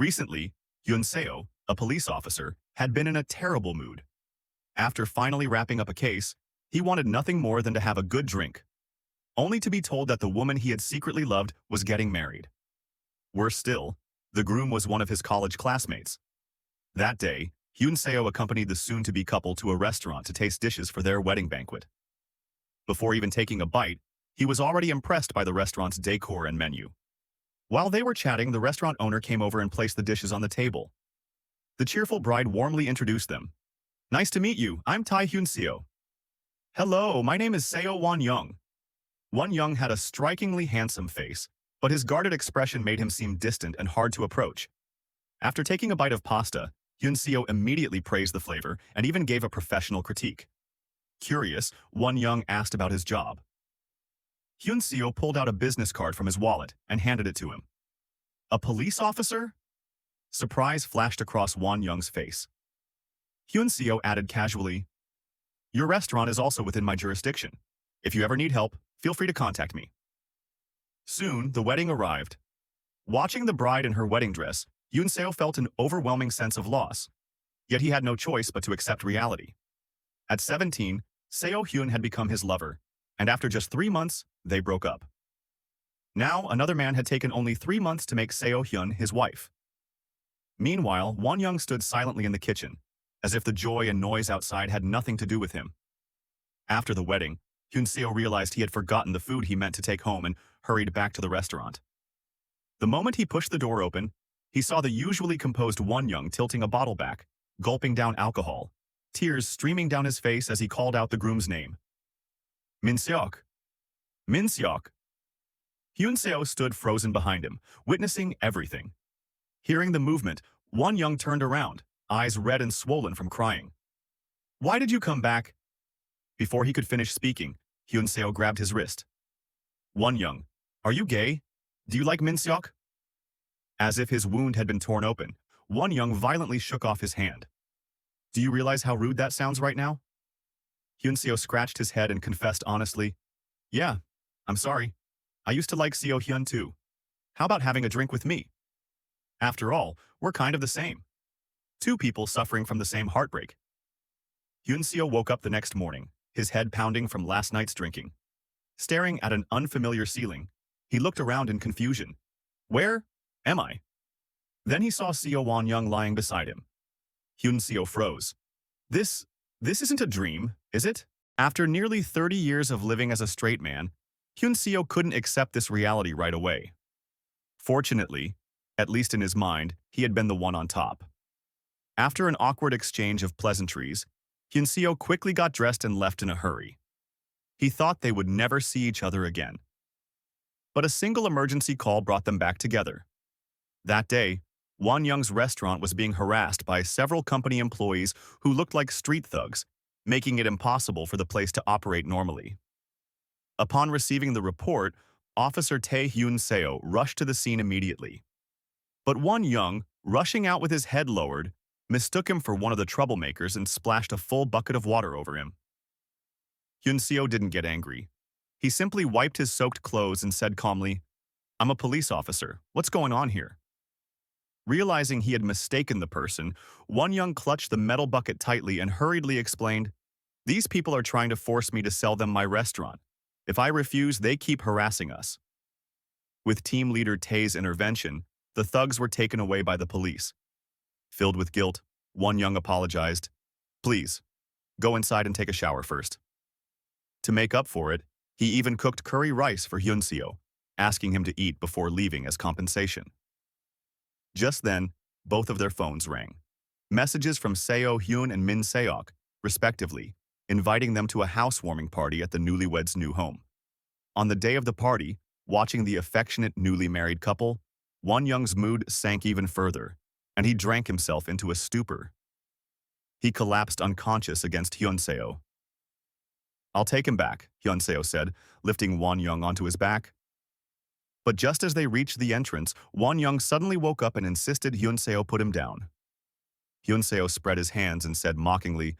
Recently, Seo, a police officer, had been in a terrible mood. After finally wrapping up a case, he wanted nothing more than to have a good drink, only to be told that the woman he had secretly loved was getting married. Worse still, the groom was one of his college classmates. That day, Seo accompanied the soon-to-be couple to a restaurant to taste dishes for their wedding banquet. Before even taking a bite, he was already impressed by the restaurant's decor and menu. While they were chatting, the restaurant owner came over and placed the dishes on the table. The cheerful bride warmly introduced them. "Nice to meet you, I'm Tai Seo." "Hello, my name is Seo Wan Young." Wan Young had a strikingly handsome face, but his guarded expression made him seem distant and hard to approach. After taking a bite of pasta, Seo immediately praised the flavor and even gave a professional critique. Curious, Wan Young asked about his job. Seo pulled out a business card from his wallet and handed it to him. "A police officer?" Surprise flashed across Wan Young's face. Seo added casually, "Your restaurant is also within my jurisdiction. If you ever need help, feel free to contact me." Soon, the wedding arrived. Watching the bride in her wedding dress, Seo felt an overwhelming sense of loss. Yet he had no choice but to accept reality. At 17, Seo Hyun had become his lover, and after just 3 months, they broke up. Now, another man had taken only 3 months to make Seo Hyun his wife. Meanwhile, Wan Young stood silently in the kitchen, as if the joy and noise outside had nothing to do with him. After the wedding, Seo realized he had forgotten the food he meant to take home and hurried back to the restaurant. The moment he pushed the door open, he saw the usually composed Wan Young tilting a bottle back, gulping down alcohol, tears streaming down his face as he called out the groom's name. "Min Seok! Min Seok!" Seo stood frozen behind him, witnessing everything. Hearing the movement, Wan Young turned around, eyes red and swollen from crying. "Why did you come back?" Before he could finish speaking, Seo grabbed his wrist. "Wan Young, are you gay? Do you like Min Seok?" As if his wound had been torn open, Wan Young violently shook off his hand. "Do you realize how rude that sounds right now?" Seo scratched his head and confessed honestly, "Yeah, I'm sorry. I used to like Seo Hyun too. How about having a drink with me? After all, we're kind of the same. Two people suffering from the same heartbreak." Seo woke up the next morning, his head pounding from last night's drinking. Staring at an unfamiliar ceiling, he looked around in confusion. "Where am I?" Then he saw Seo Wan Young lying beside him. Seo froze. This isn't a dream, is it?" After nearly 30 years of living as a straight man, Seo couldn't accept this reality right away. Fortunately, at least in his mind, he had been the one on top. After an awkward exchange of pleasantries, Seo quickly got dressed and left in a hurry. He thought they would never see each other again. But a single emergency call brought them back together. That day, Wan Young's restaurant was being harassed by several company employees who looked like street thugs, making it impossible for the place to operate normally. Upon receiving the report, Officer Tae Hyun Seo rushed to the scene immediately. But Wan Young, rushing out with his head lowered, mistook him for one of the troublemakers and splashed a full bucket of water over him. Seo didn't get angry. He simply wiped his soaked clothes and said calmly, "I'm a police officer. What's going on here?" Realizing he had mistaken the person, Wan Young clutched the metal bucket tightly and hurriedly explained, "These people are trying to force me to sell them my restaurant. If I refuse, they keep harassing us." With team leader Tae's intervention, the thugs were taken away by the police. Filled with guilt, Wan Young apologized. "Please, go inside and take a shower first." To make up for it, he even cooked curry rice for Seo, asking him to eat before leaving as compensation. Just then, both of their phones rang. Messages from Seo Hyun and Min Seok, respectively, inviting them to a housewarming party at the newlyweds' new home. On the day of the party, watching the affectionate newly married couple, Wan Young's mood sank even further, and he drank himself into a stupor. He collapsed unconscious against Seo. "I'll take him back," Seo said, lifting Wan Young onto his back. But just as they reached the entrance, Wan Young suddenly woke up and insisted Seo put him down. Seo spread his hands and said mockingly,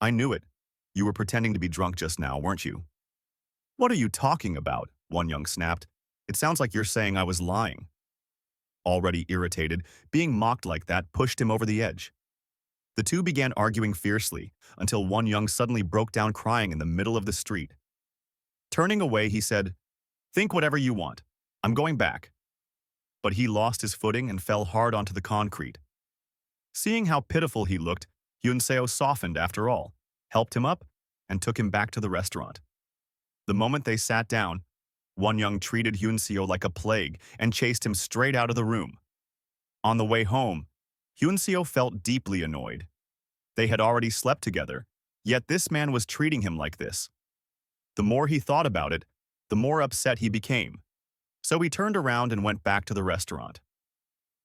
"I knew it. You were pretending to be drunk just now, weren't you?" "What are you talking about?" Wan Young snapped. "It sounds like you're saying I was lying." already irritated, being mocked like that pushed him over the edge. The two began arguing fiercely until Won Young suddenly broke down crying in the middle of the street. Turning away, he said, "Think whatever you want. I'm going back." But he lost his footing and fell hard onto the concrete. Seeing how pitiful he looked, Hyun-seo softened after all, helped him up, and took him back to the restaurant. The moment they sat down, Won Young treated Hyun-seo like a plague and chased him straight out of the room. On the way home, Hyun-seo felt deeply annoyed. They had already slept together, yet this man was treating him like this. The more he thought about it, the more upset he became. So he turned around and went back to the restaurant.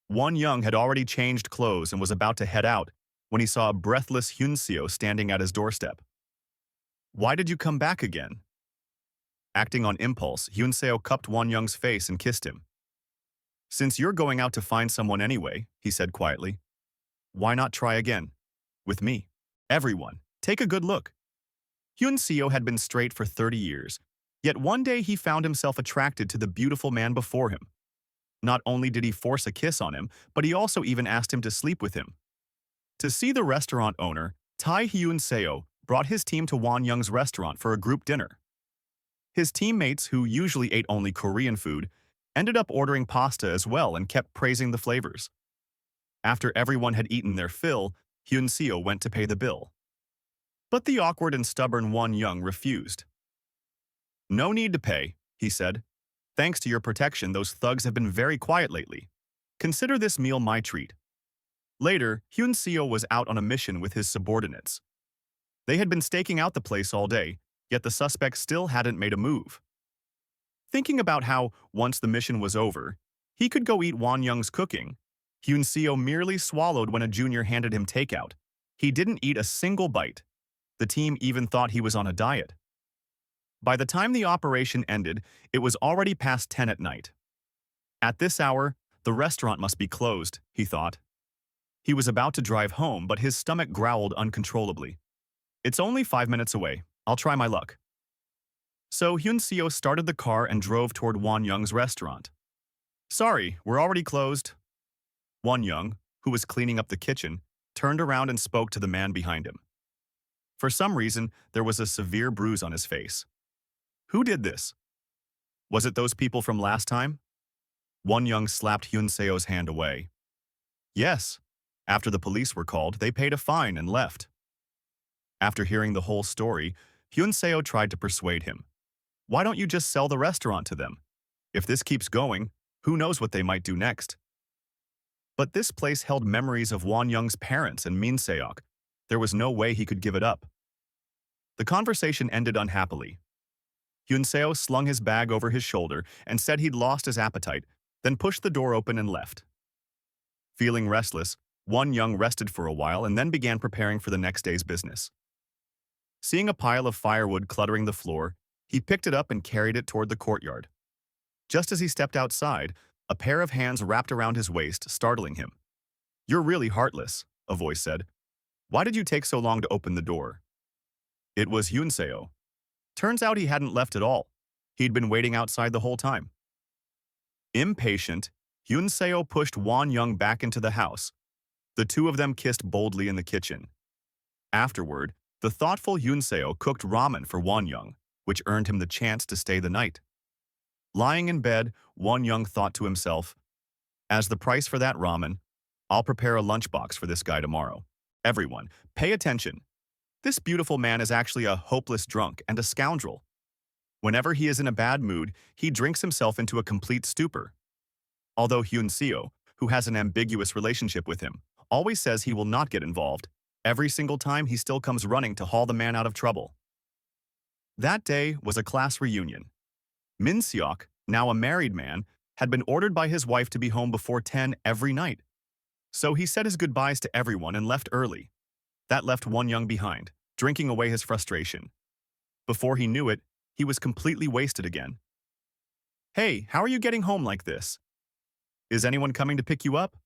Won Young had already changed clothes and was about to head out when he saw a breathless Hyun-seo standing at his doorstep. "Why did you come back again?" Acting on impulse, Hyun-seo cupped Won Young's face and kissed him. "Since you're going out to find someone anyway," he said quietly, "why not try again? With me. Everyone, take a good look." Hyun-seo had been straight for 30 years, yet one day he found himself attracted to the beautiful man before him. Not only did he force a kiss on him, but he also even asked him to sleep with him. To see the restaurant owner, Tae Hyun-seo brought his team to Won Young's restaurant for a group dinner. His teammates, who usually ate only Korean food, ended up ordering pasta as well and kept praising the flavors. After everyone had eaten their fill, Hyun-seo went to pay the bill. But the awkward and stubborn Won Young refused. "No need to pay," he said. "Thanks to your protection, those thugs have been very quiet lately. Consider this meal my treat." Later, Hyun-seo was out on a mission with his subordinates. They had been staking out the place all day, yet the suspect still hadn't made a move. Thinking about how, once the mission was over, he could go eat Won Young's cooking, Hyun-seo merely swallowed when a junior handed him takeout. He didn't eat a single bite. The team even thought he was on a diet. By the time the operation ended, it was already past 10 at night. At this hour, the restaurant must be closed, he thought. He was about to drive home, but his stomach growled uncontrollably. "It's only 5 minutes away. I'll try my luck." So Hyun-seo started the car and drove toward Won Young's restaurant. "Sorry, we're already closed." Won Young, who was cleaning up the kitchen, turned around and spoke to the man behind him. For some reason, there was a severe bruise on his face. "Who did this? Was it those people from last time?" Won Young slapped Hyun-seo's hand away. "Yes. After the police were called, they paid a fine and left." After hearing the whole story, Hyun-seo tried to persuade him. "Why don't you just sell the restaurant to them? If this keeps going, who knows what they might do next?" But this place held memories of Won Young's parents and Min Seok. There was no way he could give it up. The conversation ended unhappily. Hyun-seo slung his bag over his shoulder and said he'd lost his appetite, then pushed the door open and left. Feeling restless, Won Young rested for a while and then began preparing for the next day's business. Seeing a pile of firewood cluttering the floor, he picked it up and carried it toward the courtyard. Just as he stepped outside, a pair of hands wrapped around his waist, startling him. "You're really heartless," a voice said. "Why did you take so long to open the door?" It was Hyun-seo. Turns out he hadn't left at all. He'd been waiting outside the whole time. Impatient, Hyun-seo pushed Won Young back into the house. The two of them kissed boldly in the kitchen. Afterward, the thoughtful Hyun-seo cooked ramen for Won Young, which earned him the chance to stay the night. Lying in bed, Won Young thought to himself, "As the price for that ramen, I'll prepare a lunchbox for this guy tomorrow. Everyone, pay attention. This beautiful man is actually a hopeless drunk and a scoundrel. Whenever he is in a bad mood, he drinks himself into a complete stupor. Although Hyun-seo, who has an ambiguous relationship with him, always says he will not get involved, every single time he still comes running to haul the man out of trouble." That day was a class reunion. Min Seok, now a married man, had been ordered by his wife to be home before 10 every night. So he said his goodbyes to everyone and left early. That left Won Young behind, drinking away his frustration. Before he knew it, he was completely wasted again. "Hey, how are you getting home like this? Is anyone coming to pick you up?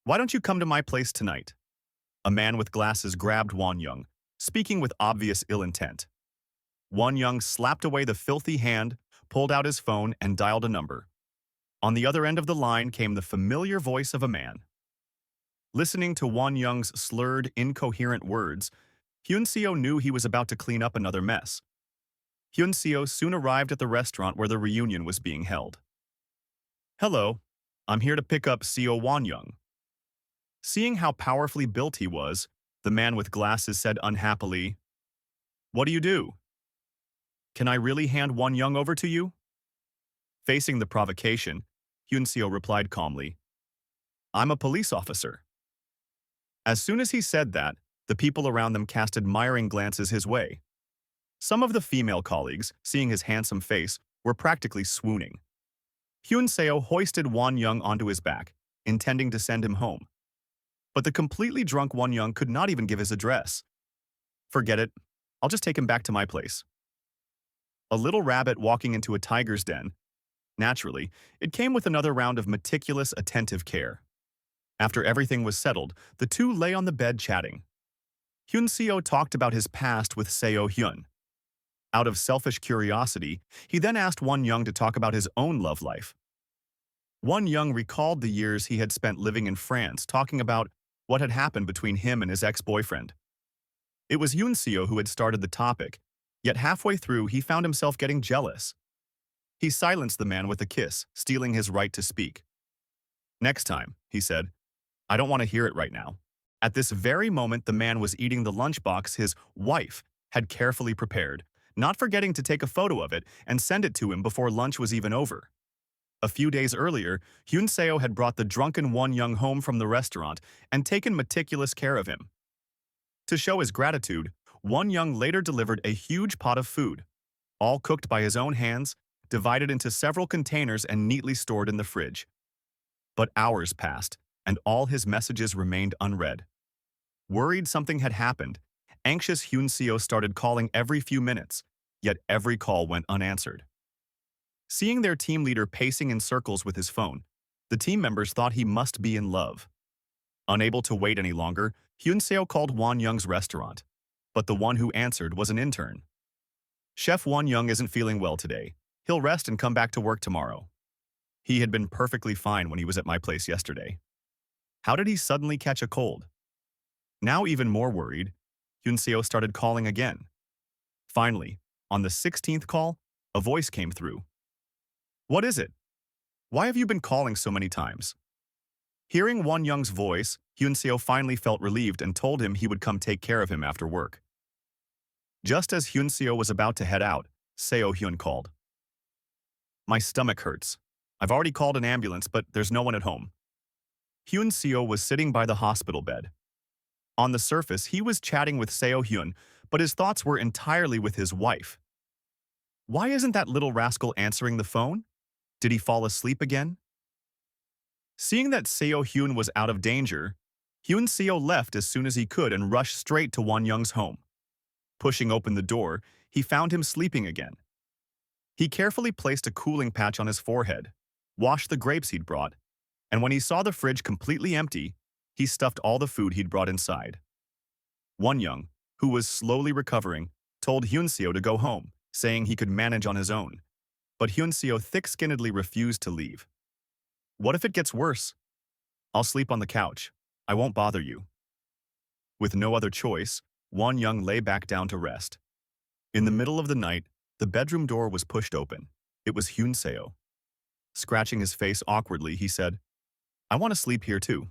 Why don't you come to my place tonight?" A man with glasses grabbed Won Young, speaking with obvious ill intent. Won Young slapped away the filthy hand, pulled out his phone, and dialed a number. On the other end of the line came the familiar voice of a man. Listening to Won Young's slurred, incoherent words, Hyun-seo knew he was about to clean up another mess. Hyun-seo soon arrived at the restaurant where the reunion was being held. "Hello, I'm here to pick up Seo Won-young." Seeing how powerfully built he was, the man with glasses said unhappily, "What do you do? Can I really hand Won-young over to you?" Facing the provocation, Hyun-seo replied calmly, "I'm a police officer." As soon as he said that, the people around them cast admiring glances his way. Some of the female colleagues, seeing his handsome face, were practically swooning. Hyun-seo hoisted Won-young onto his back, intending to send him home. But the completely drunk Won-young could not even give his address. "Forget it. I'll just take him back to my place." A little rabbit walking into a tiger's den. Naturally, it came with another round of meticulous, attentive care. After everything was settled, the two lay on the bed chatting. Hyun-seo talked about his past with Seo-hyun. Out of selfish curiosity, he then asked Won-young to talk about his own love life. Won-young recalled the years he had spent living in France, talking about what had happened between him and his ex-boyfriend. It was Hyun-seo who had started the topic, yet halfway through he found himself getting jealous. He silenced the man with a kiss, stealing his right to speak. "Next time," he said, "I don't want to hear it right now." At this very moment, the man was eating the lunchbox his wife had carefully prepared, not forgetting to take a photo of it and send it to him before lunch was even over. A few days earlier, Hyun-seo had brought the drunken Won-young home from the restaurant and taken meticulous care of him. To show his gratitude, Won-young later delivered a huge pot of food, all cooked by his own hands, divided into several containers and neatly stored in the fridge. But hours passed, and all his messages remained unread. Worried something had happened, anxious Hyun-seo started calling every few minutes, yet every call went unanswered. Seeing their team leader pacing in circles with his phone, the team members thought he must be in love. Unable to wait any longer, Hyun-seo called Won-young's restaurant, but the one who answered was an intern. "Chef Won-young isn't feeling well today. He'll rest and come back to work tomorrow. He had been perfectly fine when he was at my place yesterday. How did he suddenly catch a cold?" Now even more worried, Hyun-seo started calling again. Finally, on the 16th call, a voice came through. "What is it? Why have you been calling so many times?" Hearing Won-young's voice, Hyun-seo finally felt relieved and told him he would come take care of him after work. Just as Hyun-seo was about to head out, Seo-hyun called. "My stomach hurts. I've already called an ambulance, but there's no one at home." Hyun-seo was sitting by the hospital bed. On the surface, he was chatting with Seo-hyun, but his thoughts were entirely with his wife. Why isn't that little rascal answering the phone? Did he fall asleep again? Seeing that Seo-hyun was out of danger, Hyun-seo left as soon as he could and rushed straight to Won-young's home. Pushing open the door, he found him sleeping again. He carefully placed a cooling patch on his forehead, washed the grapes he'd brought, and when he saw the fridge completely empty, he stuffed all the food he'd brought inside. Won-young, who was slowly recovering, told Hyun-seo to go home, saying he could manage on his own. But Hyun-seo thick-skinnedly refused to leave. "What if it gets worse? I'll sleep on the couch. I won't bother you." With no other choice, Won-young lay back down to rest. In the middle of the night, the bedroom door was pushed open. It was Hyun-seo. Scratching his face awkwardly, he said, "I want to sleep here too."